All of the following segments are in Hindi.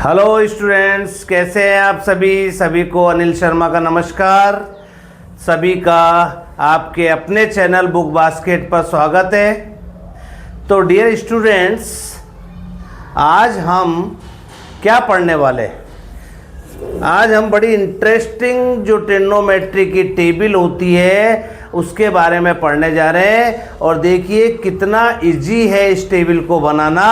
हेलो स्टूडेंट्स, कैसे हैं आप सभी को अनिल शर्मा का नमस्कार। सभी का आपके अपने चैनल बुक बास्केट पर स्वागत है। तो डियर स्टूडेंट्स, आज हम क्या पढ़ने वाले हैं? आज हम बड़ी इंटरेस्टिंग जो ट्रिग्नोमेट्री की टेबल होती है उसके बारे में पढ़ने जा रहे हैं। और देखिए कितना इजी है इस टेबल को बनाना।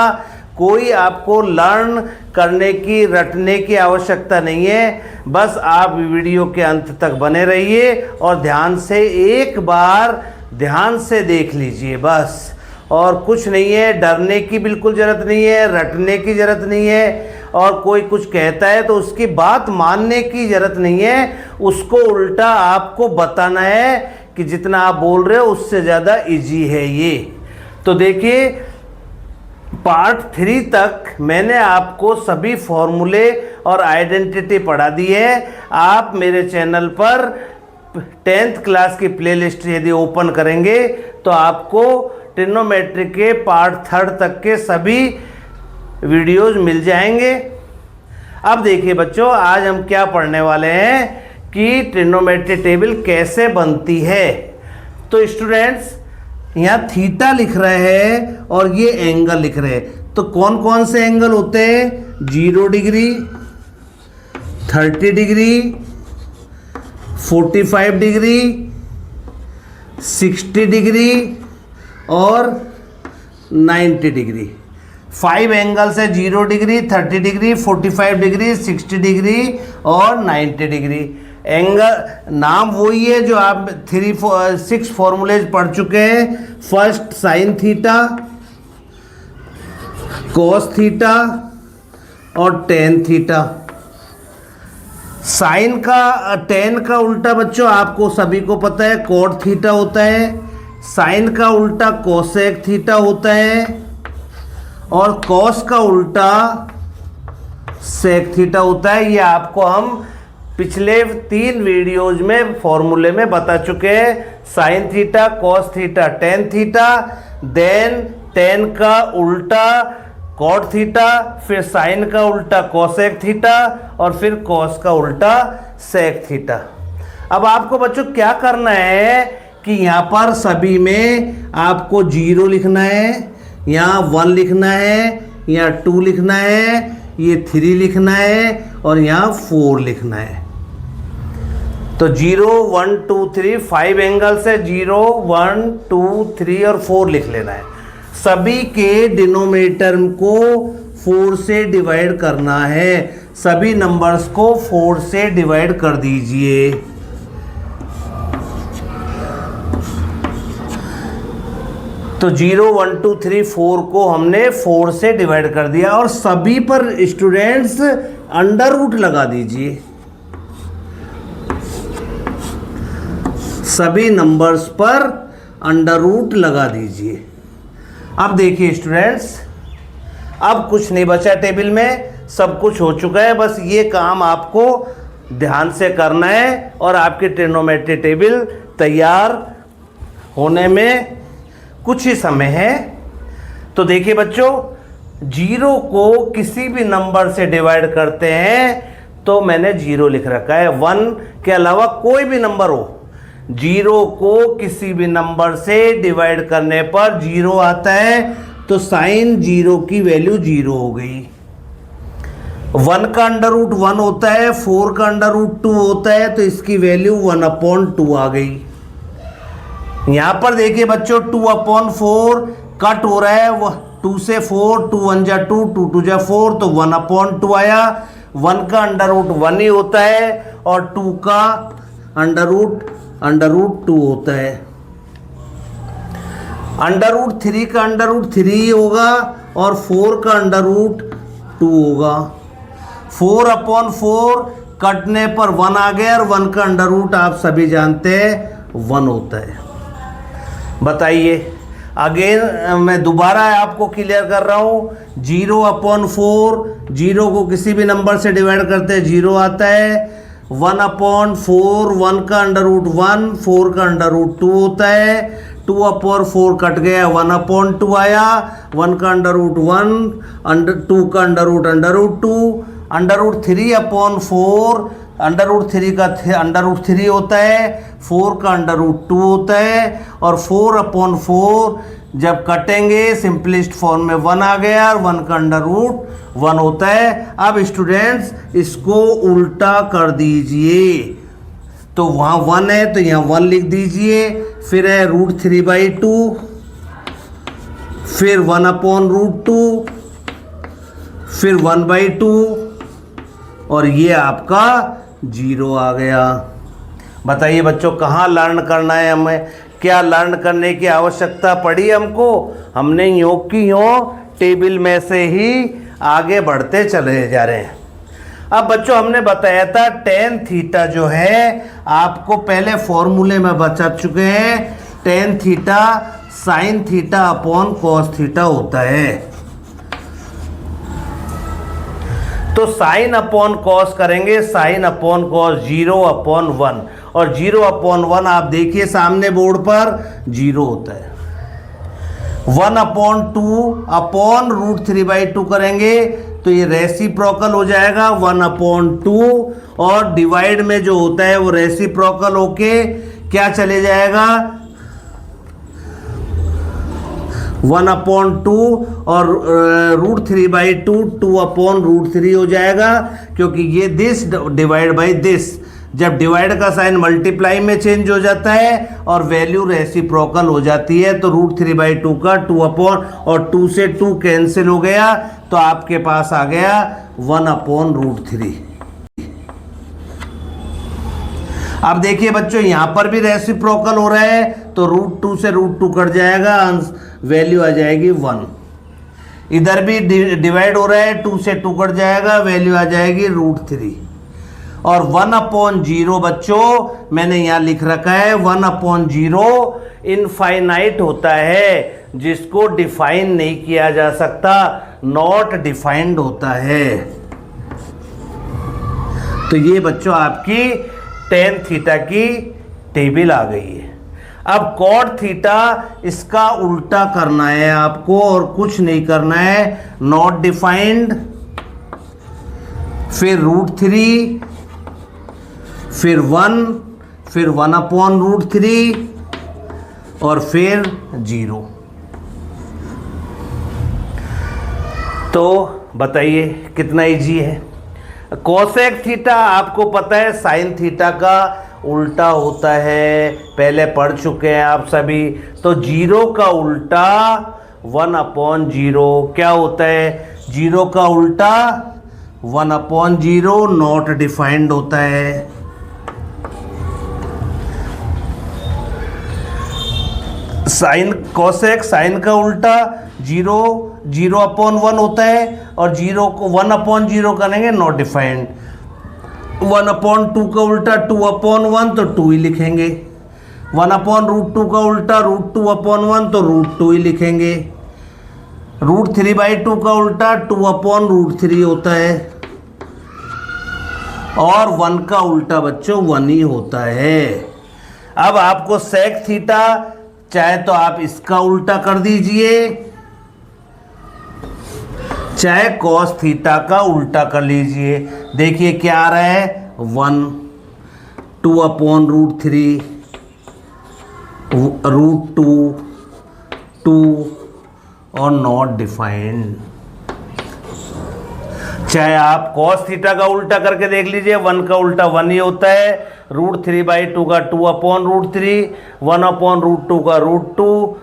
कोई आपको लर्न करने की, रटने की आवश्यकता नहीं है। बस आप वीडियो के अंत तक बने रहिए और ध्यान से एक बार ध्यान से देख लीजिए बस। और कुछ नहीं है, डरने की बिल्कुल ज़रूरत नहीं है, रटने की ज़रूरत नहीं है। और कोई कुछ कहता है तो उसकी बात मानने की ज़रूरत नहीं है। उसको उल्टा आपको बताना है कि जितना आप बोल रहे हो उससे ज़्यादा इजी है ये। तो देखिए, पार्ट 3 तक मैंने आपको सभी फॉर्मूले और आइडेंटिटी पढ़ा दी है। आप मेरे चैनल पर 10th क्लास की प्लेलिस्ट यदि ओपन करेंगे तो आपको ट्रिग्नोमेट्री के पार्ट 3 तक के सभी वीडियोज मिल जाएंगे। अब देखिए बच्चों, आज हम क्या पढ़ने वाले हैं कि ट्रिग्नोमेट्री टेबल कैसे बनती है। तो स्टूडेंट्स, यहाँ थीटा लिख रहे हैं और ये एंगल लिख रहे हैं। तो कौन कौन से एंगल होते हैं? 0 डिग्री, 30 डिग्री, 45 डिग्री, 60 डिग्री और 90 डिग्री। 5 एंगल्स है, 0 डिग्री, 30 डिग्री, 45 डिग्री, 60 डिग्री और 90 डिग्री। एंगल नाम वही है जो आप 6 फॉर्मूलेज पढ़ चुके हैं। First sine theta, cos theta और टेन थीटा। साइन का, टेन का उल्टा बच्चों आपको सभी को पता है कोट थीटा होता है। साइन का उल्टा कोसेक थीटा होता है और कॉस का उल्टा सेक थीटा होता है। ये आपको हम पिछले 3 वीडियोज में फॉर्मूले में बता चुके हैं। Sine theta, cos theta, tan theta, then tan का उल्टा कॉट थीटा, फिर साइन का उल्टा कोसेक थीटा और फिर कॉस का उल्टा सेक थीटा। अब आपको बच्चों क्या करना है कि यहाँ पर सभी में आपको 0 लिखना है, यहाँ 1 लिखना है, यहाँ 2 लिखना है, ये 3 लिखना है और यहाँ 4 लिखना है। तो 0, 1, 2, 3 5 एंगल्स है। 0, 1, 2, 3 और 4 लिख लेना है। सभी के डिनोमिनेटर को 4 से डिवाइड करना है। सभी नंबर्स को 4 से डिवाइड कर दीजिए। तो 0, 1, 2, 3, 4 को हमने 4 से डिवाइड कर दिया और सभी पर स्टूडेंट्स अंडर रूट लगा दीजिए। सभी नंबर्स पर अंडर रूट लगा दीजिए। अब देखिए स्टूडेंट्स, अब कुछ नहीं बचा टेबल में, सब कुछ हो चुका है। बस ये काम आपको ध्यान से करना है और आपकी ट्रिग्नोमेट्री टेबल तैयार होने में कुछ ही समय है। तो देखिए बच्चों, 0 को किसी भी नंबर से डिवाइड करते हैं तो मैंने 0 लिख रखा है। 1 के अलावा कोई भी नंबर हो, 0 को किसी भी नंबर से डिवाइड करने पर 0 आता है। तो साइन 0 की वैल्यू 0 हो गई। 1 का अंडर रूट 1 होता है, 4 का अंडर रूट 2 होता है, तो इसकी वैल्यू 1/2 आ गई। यहाँ पर देखिए बच्चों, 2/4 कट हो रहा है। 2 से 4, 2 1 जा 2, 2 2 जा 4, तो 1/2 आया। 1 का अंडर रूट 1 ही होता है और 2 का अंडर रूट 2 होता है। अंडर रूट 3 का अंडर रूट 3 ही होगा और 4 का अंडर रूट 2 होगा। 4/4 कटने पर 1 आ गया और 1 का अंडर रूट आप सभी जानते हैं 1 होता है। बताइए, अगेन मैं दोबारा आपको क्लियर कर रहा हूँ। 0/4, 0 को किसी भी नंबर से डिवाइड करते हैं 0 आता है। 1/4, 1 का अंडर रूट 1, 4 का अंडर रूट 2 होता है। 2/4 कट गया, 1/2 आया। 1 का अंडर रूट 1, 2 का अंडर रूट 2, √3/4, √3 का √3 होता है, 4 का √2 होता है, और 4/4 जब कटेंगे सिंपलेस्ट फॉर्म में 1 आ गया, और 1 का √1 होता है। अब स्टूडेंट्स इसको उल्टा कर दीजिए, तो वहाँ 1 है तो यहाँ 1 लिख दीजिए, फिर है √3/2, फिर 1/√2, फिर 1/2, और ये आपका 0 आ गया। बताइए बच्चों कहाँ लर्न करना है हमें, क्या लर्न करने की आवश्यकता पड़ी हमको? हमने यूँ की यूँ टेबल में से ही आगे बढ़ते चले जा रहे हैं। अब बच्चों हमने बताया था tan थीटा जो है आपको पहले फॉर्मूले में बता चुके हैं, tan theta sin theta upon cos theta होता है। तो साइन अपॉन कॉस करेंगे, साइन अपॉन कॉस 0/1, और 0/1 आप देखिए सामने बोर्ड पर 0 होता है। 1/2 अपॉन √3/2 करेंगे तो ये रेसिप्रोकल हो जाएगा 1/2, और डिवाइड में जो होता है वो रेसिप्रोकल होके क्या चले जाएगा 1/2, और √3/2 2/√3 हो जाएगा, क्योंकि ये दिस डिवाइड बाई दिस, जब डिवाइड का साइन मल्टीप्लाई में चेंज हो जाता है और वैल्यू रेसिप्रोकल हो जाती है, तो √3/2 का 2 और 2 से 2 कैंसिल हो गया, तो आपके पास आ गया 1/√3। अब देखिए बच्चों यहाँ पर भी रेसिप्रोकल हो रहा है, तो √2 से √2 कट जाएगा, वैल्यू आ जाएगी 1। इधर भी डिवाइड हो रहा है, 2 से 2 कट जाएगा, वैल्यू आ जाएगी √3। और 1/0 बच्चों मैंने यहाँ लिख रखा है, 1/0 इनफाइनाइट होता है, जिसको डिफाइन नहीं किया जा सकता, नॉट डिफाइंड होता है। तो ये बच्चों आपकी tan थीटा की टेबल आ गई है। अब cot थीटा इसका उल्टा करना है आपको, और कुछ नहीं करना है, नॉट डिफाइंड, फिर √3, फिर 1, फिर 1/√3, और फिर 0। तो बताइए कितना इजी है। कोसेक थीटा आपको पता है साइन थीटा का उल्टा होता है, पहले पढ़ चुके हैं आप सभी। तो 0 का उल्टा 1/0 क्या होता है? 0 का उल्टा 1/0 नॉट डिफाइंड होता है। साइन कोसेक साइन का उल्टा 0/1 होता है, और 0 को 1/0 करेंगे नॉट डिफाइंड। 1/2 का उल्टा 2/1 तो 2 ही लिखेंगे। 1/√2 का उल्टा √2/1 तो √2 ही लिखेंगे। √3/2 का उल्टा 2/√3 होता है, और 1 का उल्टा बच्चों 1 ही होता है। अब आपको सेक थीटा चाहे तो आप इसका उल्टा कर दीजिए, चाहे कॉस थीटा का उल्टा कर लीजिए। देखिए क्या आ रहा है 1, 2/√3, √2, 2 और नॉट डिफाइंड। चाहे आप कॉस थीटा का उल्टा करके देख लीजिए, 1 का उल्टा 1 ही होता है, √3/2 का 2/√3, 1/√2 का √2,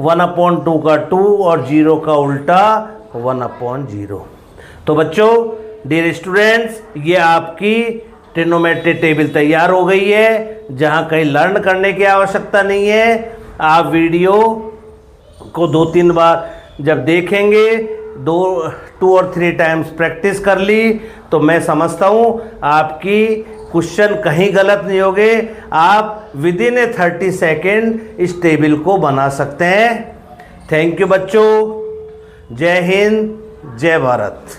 1/2 का 2, और 0 का उल्टा 1/0। तो बच्चों डियर स्टूडेंट्स, ये आपकी ट्रिग्नोमेट्री टेबल तैयार हो गई है, जहाँ कहीं लर्न करने की आवश्यकता नहीं है। आप वीडियो को 2-3 बार जब देखेंगे, 2 और 3 टाइम्स प्रैक्टिस कर ली, तो मैं समझता हूँ आपकी क्वेश्चन कहीं गलत नहीं होंगे। आप विदिन ए 30 सेकेंड इस टेबल को बना सकते हैं। थैंक यू बच्चों। जय हिंद, जय भारत।